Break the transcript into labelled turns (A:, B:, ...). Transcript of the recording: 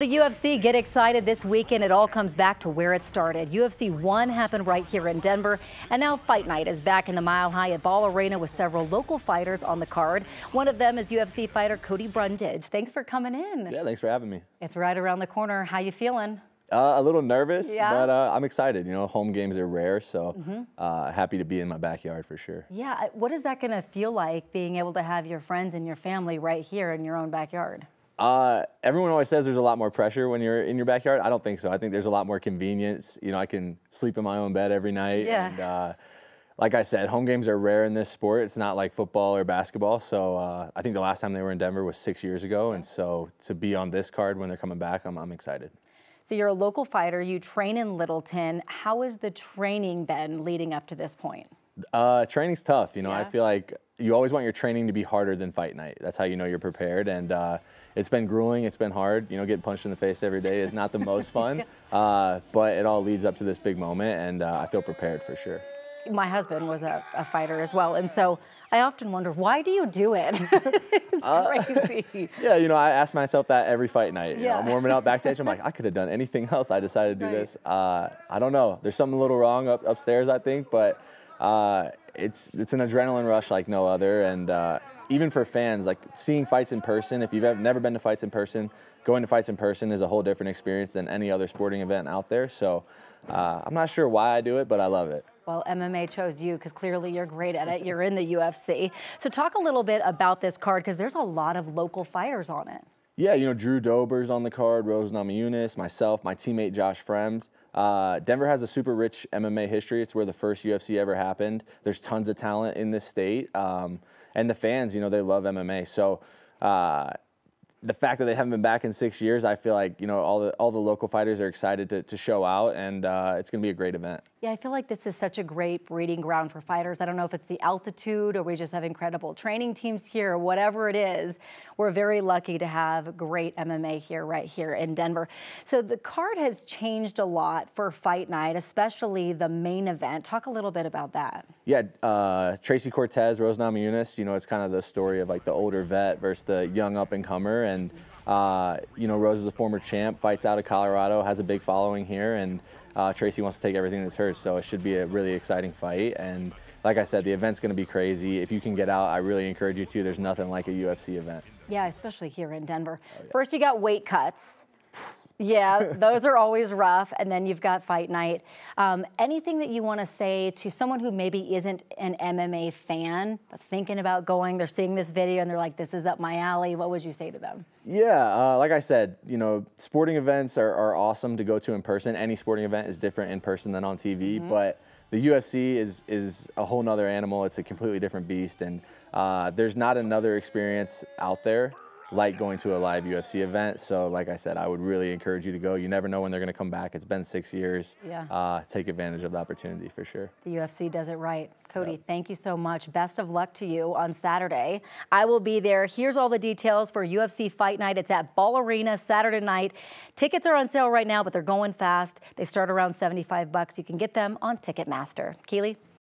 A: The UFC, get excited this weekend. It all comes back to where it started. UFC 1 happened right here in Denver, and now Fight Night is back in the Mile High at Ball Arena with several local fighters on the card. One of them is UFC fighter Cody Brundage. Thanks for coming in.
B: Yeah, thanks for having me.
A: It's right around the corner. How you feeling?
B: A little nervous,
A: Yeah.
B: but I'm excited. You know, home games are rare, so happy to be in my backyard for sure.
A: Yeah, what is that going to feel like, being able to have your friends and your family right here in your own backyard?
B: Everyone always says there's a lot more pressure when you're in your backyard. I don't think so. I think there's a lot more convenience. You know, I can sleep in my own bed every night.
A: Yeah.
B: And like I said, home games are rare in this sport. It's not like football or basketball. So I think the last time they were in Denver was 6 years ago. And so to be on this card when they're coming back, I'm excited.
A: So you're a local fighter. You train in Littleton. How has the training been leading up to this point?
B: Training's tough. You know,
A: Yeah.
B: I feel like you always want your training to be harder than fight night. That's how you know you're prepared. And it's been grueling. It's been hard. You know, getting punched in the face every day is not the most fun. But it all leads up to this big moment, and I feel prepared for sure.
A: My husband was a fighter as well, and so I often wonder, why do you do it? It's crazy.
B: Yeah, you know, I ask myself that every fight night. You know,
A: Yeah.
B: I'm warming up backstage. I'm like, I could have done anything else. I decided to do
A: Right.
B: this. I don't know. There's something a little wrong upstairs, I think, but it's an adrenaline rush like no other. And even for fans, like seeing fights in person, if you've never been to fights in person, going to fights in person is a whole different experience than any other sporting event out there. So I'm not sure why I do it, but I love it.
A: Well, MMA chose you because clearly you're great at it. You're in the UFC. So talk a little bit about this card, because there's a lot of local fighters on it.
B: Yeah, you know, Drew Dober's on the card, Rose Namajunas, myself, my teammate Josh Fremd. Denver has a super rich MMA history. It's where the first UFC ever happened. There's tons of talent in this state. And the fans, you know, they love MMA. So the fact that they haven't been back in 6 years, I feel like, you know, all the local fighters are excited to show out, and it's going to be a great event.
A: Yeah, I feel like this is such a great breeding ground for fighters. I don't know if it's the altitude or we just have incredible training teams here or whatever it is. We're very lucky to have great MMA here, right here in Denver. So the card has changed a lot for Fight Night, especially the main event. Talk a little bit about that.
B: Yeah, Tracy Cortez, Rose Namajunas, you know, it's kind of the story of like the older vet versus the young up-and-comer. And, you know, Rose is a former champ, fights out of Colorado, has a big following here, and Tracy wants to take everything that's hers, so it should be a really exciting fight. And like I said, the event's going to be crazy. If you can get out, I really encourage you to. There's nothing like a UFC event.
A: Yeah, especially here in Denver.
B: Oh, yeah.
A: First, you got weight cuts. Yeah, those are always rough. And then you've got Fight Night. Anything that you want to say to someone who maybe isn't an MMA fan, but thinking about going, they're seeing this video and they're like, this is up my alley. What would you say to them?
B: Yeah, like I said, you know, sporting events are awesome to go to in person. Any sporting event is different in person than on TV, but the UFC is a whole nother animal. It's a completely different beast, and there's not another experience out there like going to a live UFC event. So like I said, I would really encourage you to go. You never know when they're going to come back. It's been 6 years.
A: Yeah.
B: Take advantage of the opportunity for sure.
A: The UFC does it right. Cody, thank you so much. Best of luck to you on Saturday. I will be there. Here's all the details for UFC Fight Night. It's at Ball Arena Saturday night. Tickets are on sale right now, but they're going fast. They start around $75. You can get them on Ticketmaster. Keely?